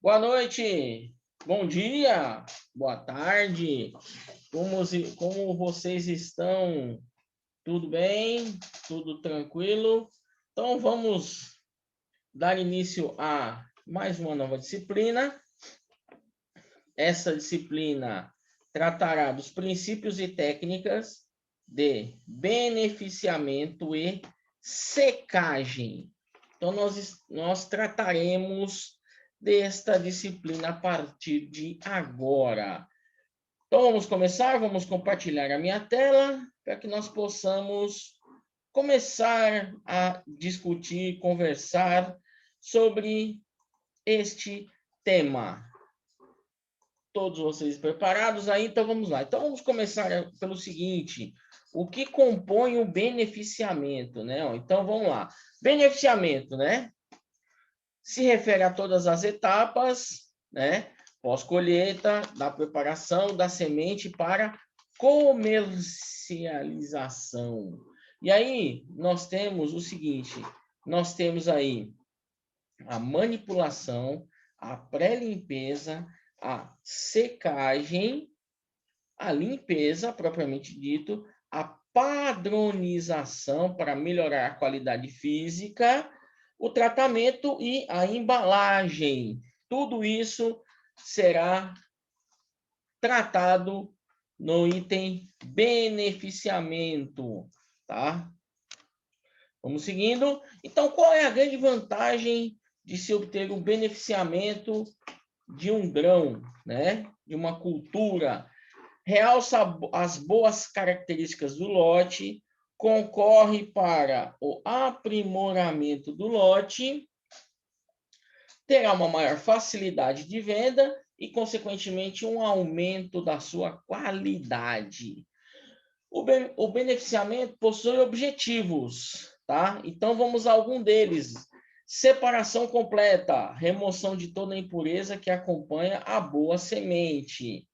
Boa noite, bom dia, boa tarde. Como vocês estão? Tudo bem? Tudo tranquilo? Então vamos dar início a mais uma nova disciplina. Essa disciplina tratará dos princípios e técnicas de beneficiamento e secagem. Então nós trataremos desta disciplina a partir de agora. Então, vamos começar, vamos compartilhar a minha tela para que nós possamos começar a discutir, conversar sobre este tema. Todos vocês preparados aí? Então, vamos lá. Então, vamos começar pelo seguinte: o que compõe o beneficiamento, né? Então, vamos lá. Beneficiamento, né? Se refere a todas as etapas, né? Pós-colheita, da preparação da semente para comercialização. E aí, nós temos o seguinte, nós temos aí a manipulação, a pré-limpeza, a secagem, a limpeza, propriamente dito, a padronização para melhorar a qualidade física, o tratamento e a embalagem. Tudo isso será tratado no item beneficiamento, tá? Vamos seguindo. Então, qual é a grande vantagem de se obter um beneficiamento de um grão, né? De uma cultura? Realça as boas características do lote, concorre para o aprimoramento do lote, terá uma maior facilidade de venda e, consequentemente, um aumento da sua qualidade. O beneficiamento possui objetivos, tá? Então, vamos a algum deles. Separação completa, remoção de toda a impureza que acompanha a boa semente.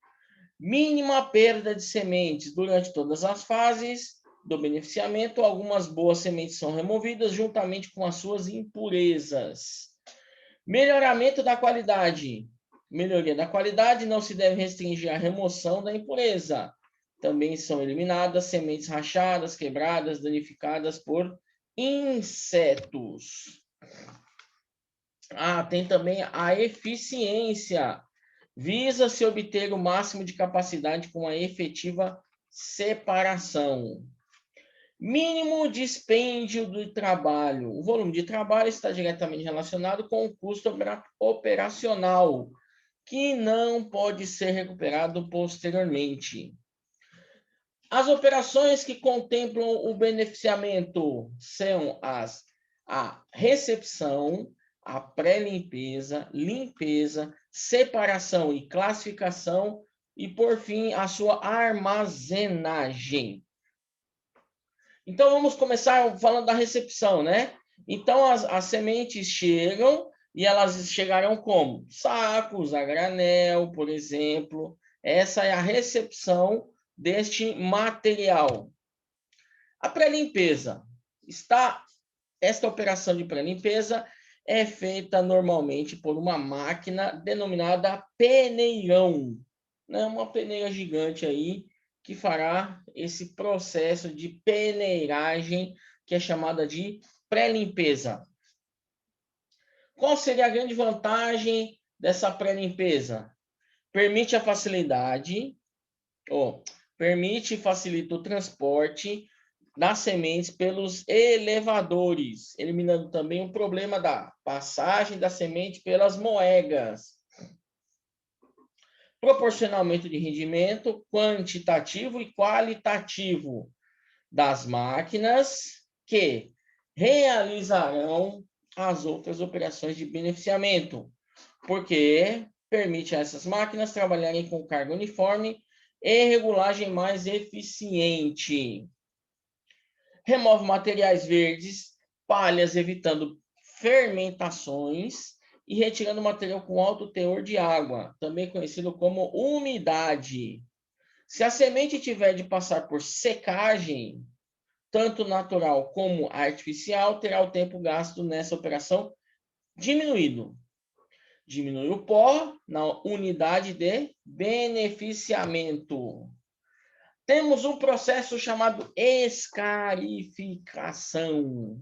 Mínima perda de sementes durante todas as fases do beneficiamento. Algumas boas sementes são removidas juntamente com as suas impurezas. Melhoramento da qualidade. Melhoria da qualidade não se deve restringir à remoção da impureza. Também são eliminadas sementes rachadas, quebradas, danificadas por insetos. Tem também a eficiência. Visa-se obter o máximo de capacidade com a efetiva separação. Mínimo dispêndio do trabalho. O volume de trabalho está diretamente relacionado com o custo operacional, que não pode ser recuperado posteriormente. As operações que contemplam o beneficiamento são a recepção, a pré-limpeza, limpeza, separação e classificação e, por fim, a sua armazenagem. Então, vamos começar falando da recepção, né? Então, as sementes chegam e elas chegarão como? Sacos, a granel, por exemplo. Essa é a recepção deste material. A pré-limpeza. Esta operação de pré-limpeza é feita normalmente por uma máquina denominada peneirão, né? Uma peneira gigante aí que fará esse processo de peneiragem que é chamada de pré-limpeza. Qual seria a grande vantagem dessa pré-limpeza? Permite a facilidade, permite e facilita o transporte das sementes pelos elevadores, eliminando também o problema da passagem da semente pelas moedas. Proporciona aumento de rendimento quantitativo e qualitativo das máquinas que realizarão as outras operações de beneficiamento, porque permite a essas máquinas trabalharem com carga uniforme e regulagem mais eficiente. Remove materiais verdes, palhas, evitando fermentações e retirando material com alto teor de água, também conhecido como umidade. Se a semente tiver de passar por secagem, tanto natural como artificial, terá o tempo gasto nessa operação diminuído. diminui o pó na unidade de beneficiamento. Temos um processo chamado escarificação.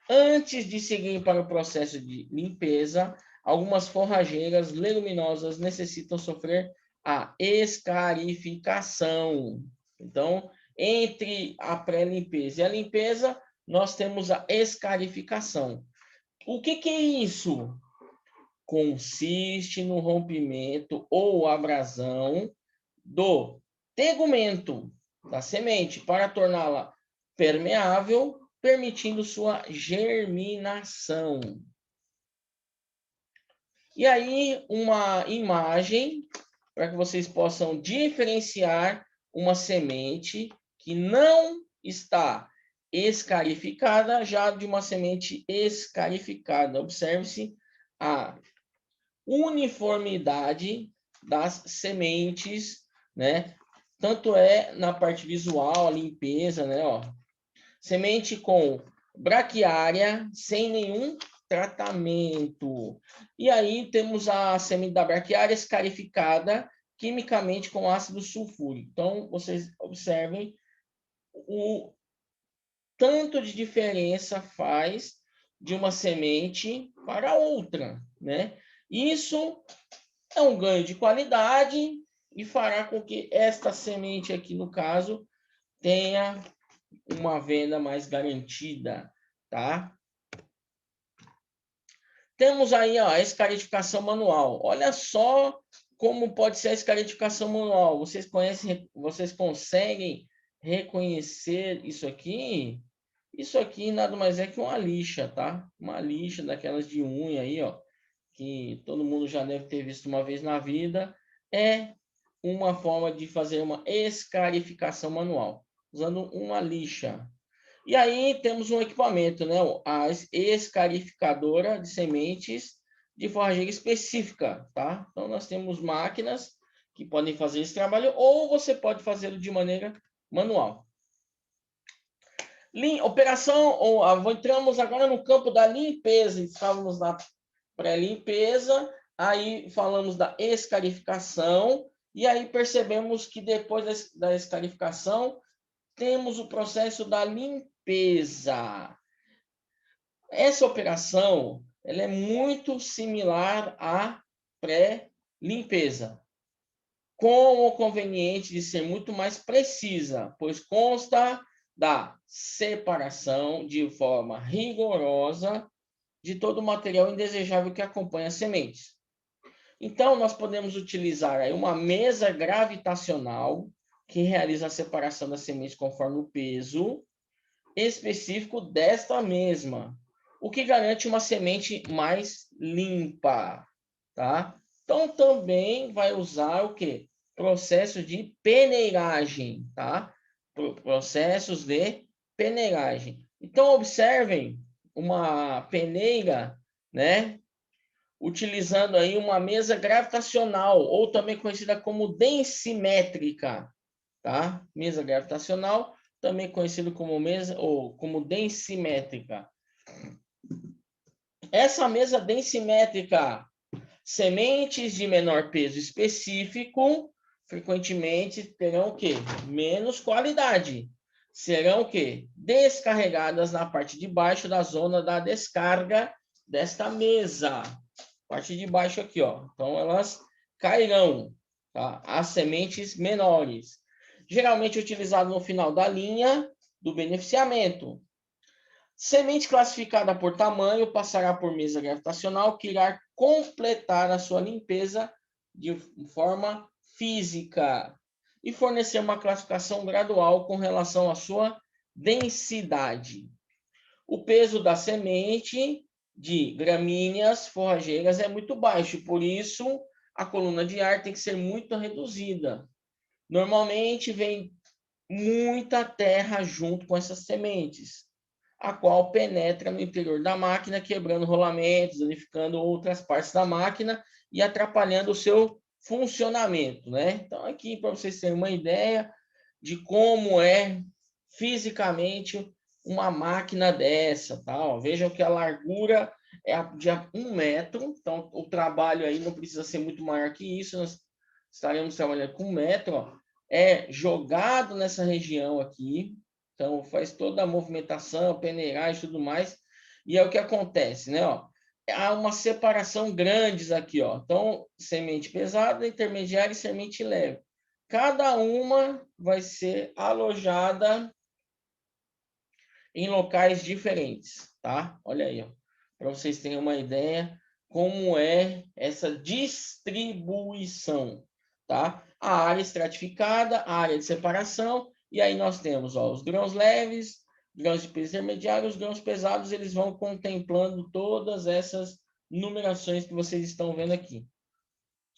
Antes de seguir para o processo de limpeza, algumas forrageiras leguminosas necessitam sofrer a escarificação. Então, entre a pré-limpeza e a limpeza, nós temos a escarificação. O que é isso? Consiste no rompimento ou abrasão do tegumento da semente para torná-la permeável, permitindo sua germinação. E aí, uma imagem para que vocês possam diferenciar uma semente que não está escarificada já de uma semente escarificada. Observe-se a uniformidade das sementes, né? Tanto é na parte visual, a limpeza, né? Ó, semente com braquiária, sem nenhum tratamento. E aí temos a semente da braquiária escarificada quimicamente com ácido sulfúrico. Então, vocês observem o tanto de diferença faz de uma semente para outra, né? Isso é um ganho de qualidade e fará com que esta semente aqui, no caso, tenha uma venda mais garantida, tá? Temos aí ó, a escarificação manual. Olha só como pode ser a escarificação manual. Vocês conseguem reconhecer isso aqui? Isso aqui nada mais é que uma lixa, tá? Uma lixa daquelas de unha aí, ó, que todo mundo já deve ter visto uma vez na vida. É uma forma de fazer uma escarificação manual, usando uma lixa. E aí temos um equipamento, né? A escarificadora de sementes de forrageira específica, tá? Então, nós temos máquinas que podem fazer esse trabalho, ou você pode fazê-lo de maneira manual. Operação, entramos agora no campo da limpeza. Estávamos na pré-limpeza, aí falamos da escarificação, e aí percebemos que depois da escarificação, temos o processo da limpeza. Essa operação ela é muito similar à pré-limpeza, com o conveniente de ser muito mais precisa, pois consta da separação de forma rigorosa de todo o material indesejável que acompanha as sementes. Então, nós podemos utilizar aí uma mesa gravitacional que realiza a separação das sementes conforme o peso específico desta mesma, o que garante uma semente mais limpa, tá? Então, também vai usar o quê? Processo de peneiragem, tá? Processos de peneiragem. Então, observem uma peneira, né? Utilizando aí uma mesa gravitacional, ou também conhecida como densimétrica, tá? Mesa gravitacional, também conhecido como mesa ou como densimétrica. Essa mesa densimétrica, sementes de menor peso específico, frequentemente terão o quê? Menos qualidade. Serão o quê? Descarregadas na parte de baixo da zona da descarga desta mesa. Parte de baixo aqui, ó. Então, elas cairão, tá? As sementes menores. Geralmente utilizado no final da linha do beneficiamento. Semente classificada por tamanho passará por mesa gravitacional que irá completar a sua limpeza de forma física e fornecer uma classificação gradual com relação à sua densidade. O peso da semente de gramíneas forrageiras é muito baixo, por isso a coluna de ar tem que ser muito reduzida. Normalmente vem muita terra junto com essas sementes, a qual penetra no interior da máquina, quebrando rolamentos, danificando outras partes da máquina e atrapalhando o seu funcionamento, né? Então, aqui, para vocês terem uma ideia de como é fisicamente uma máquina dessa, tá? Ó, vejam que a largura é de 1 metro, então o trabalho aí não precisa ser muito maior que isso, nós estaremos trabalhando com 1 metro, ó, é jogado nessa região aqui, então faz toda a movimentação, peneiragem e tudo mais, e é o que acontece, né, ó, há uma separação grandes aqui, ó, então semente pesada, intermediária e semente leve. Cada uma vai ser alojada em locais diferentes, tá? Olha aí, ó, para vocês terem uma ideia como é essa distribuição, tá? A área estratificada, a área de separação, e aí nós temos, ó, os grãos leves, grãos de peso intermediário, os grãos pesados, eles vão contemplando todas essas numerações que vocês estão vendo aqui.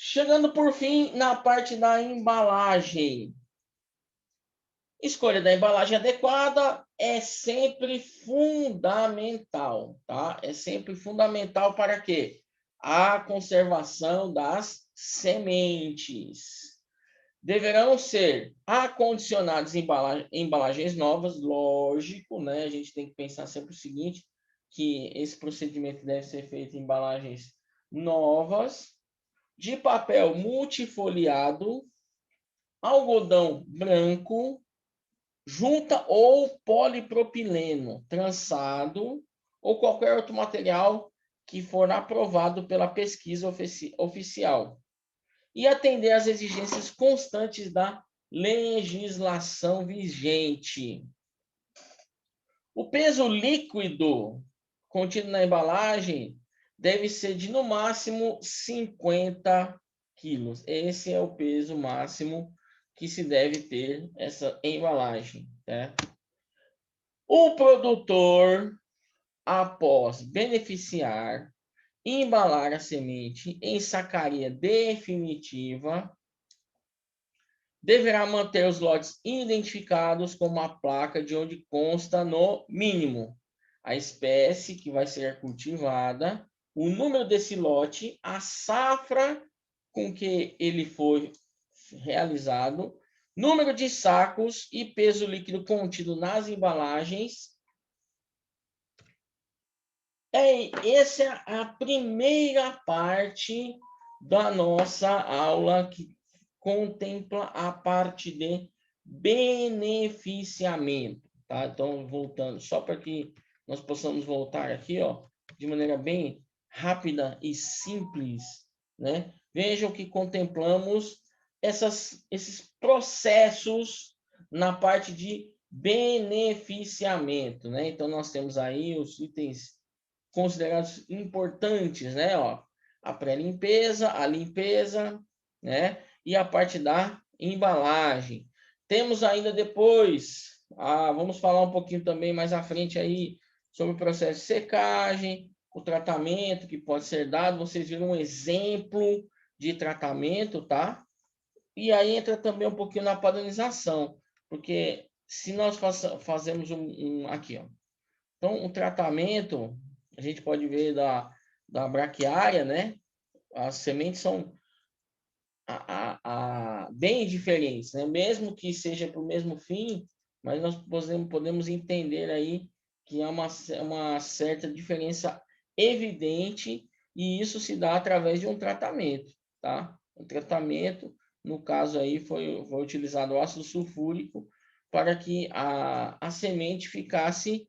Chegando por fim na parte da embalagem. Escolha da embalagem adequada é sempre fundamental, tá? É sempre fundamental para quê? A conservação das sementes. Deverão ser acondicionadas em embalagens novas, lógico, né? A gente tem que pensar sempre o seguinte, que esse procedimento deve ser feito em embalagens novas, de papel multifoliado, algodão branco, junta ou polipropileno trançado ou qualquer outro material que for aprovado pela pesquisa oficial e atender às exigências constantes da legislação vigente. O peso líquido contido na embalagem deve ser de, no máximo, 50 quilos. Esse é o peso máximo que se deve ter essa embalagem, né? O produtor, após beneficiar e embalar a semente em sacaria definitiva, deverá manter os lotes identificados com uma placa de onde consta, no mínimo, a espécie que vai ser cultivada, o número desse lote, a safra com que ele foi realizado, número de sacos e peso líquido contido nas embalagens. Essa é a primeira parte da nossa aula que contempla a parte de beneficiamento, tá? Então, voltando, só para que nós possamos voltar aqui, ó, de maneira bem rápida e simples, né? Vejam que contemplamos esses processos na parte de beneficiamento, né? Então, nós temos aí os itens considerados importantes, né? Ó, a pré-limpeza, a limpeza, né? E a parte da embalagem. Temos ainda depois, vamos falar um pouquinho também mais à frente aí sobre o processo de secagem, o tratamento que pode ser dado. Vocês viram um exemplo de tratamento, tá? E aí entra também um pouquinho na padronização, porque se nós fazemos aqui, ó. Então, o tratamento, a gente pode ver da braquiária, né? As sementes são bem diferentes, né? Mesmo que seja para o mesmo fim, mas nós podemos entender aí que há uma certa diferença evidente e isso se dá através de um tratamento, tá? O tratamento, no caso aí, foi utilizado o ácido sulfúrico para que a semente ficasse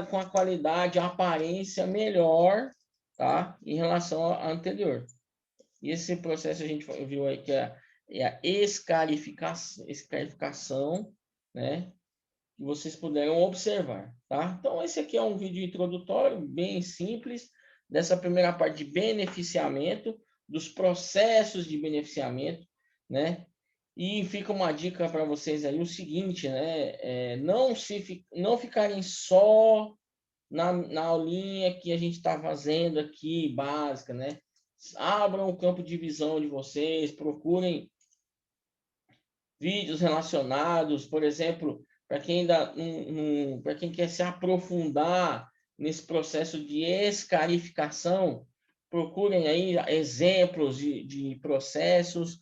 com a qualidade, a aparência melhor, tá? Em relação à anterior. E esse processo a gente viu aí que é a escarificação, né? Que vocês puderam observar, tá? Então, esse aqui é um vídeo introdutório, bem simples, dessa primeira parte de beneficiamento, dos processos de beneficiamento, né? E fica uma dica para vocês aí, o seguinte, né? Não ficarem só na aulinha que a gente está fazendo aqui, básica, né? Abram o campo de visão de vocês, procurem vídeos relacionados, por exemplo, para quem ainda para quem quer se aprofundar nesse processo de escarificação, procurem aí exemplos de processos,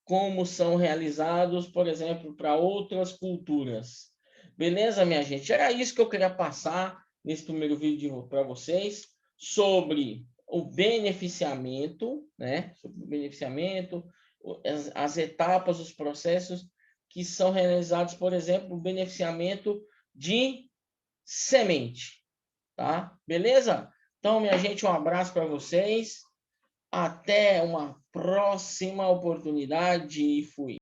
como são realizados, por exemplo, para outras culturas. Beleza, minha gente? Era isso que eu queria passar. nesse primeiro vídeo para vocês sobre o beneficiamento, né? Sobre o beneficiamento, as etapas, os processos que são realizados, por exemplo, o beneficiamento de semente, tá? Beleza? Então, minha gente, um abraço para vocês. Até uma próxima oportunidade e fui.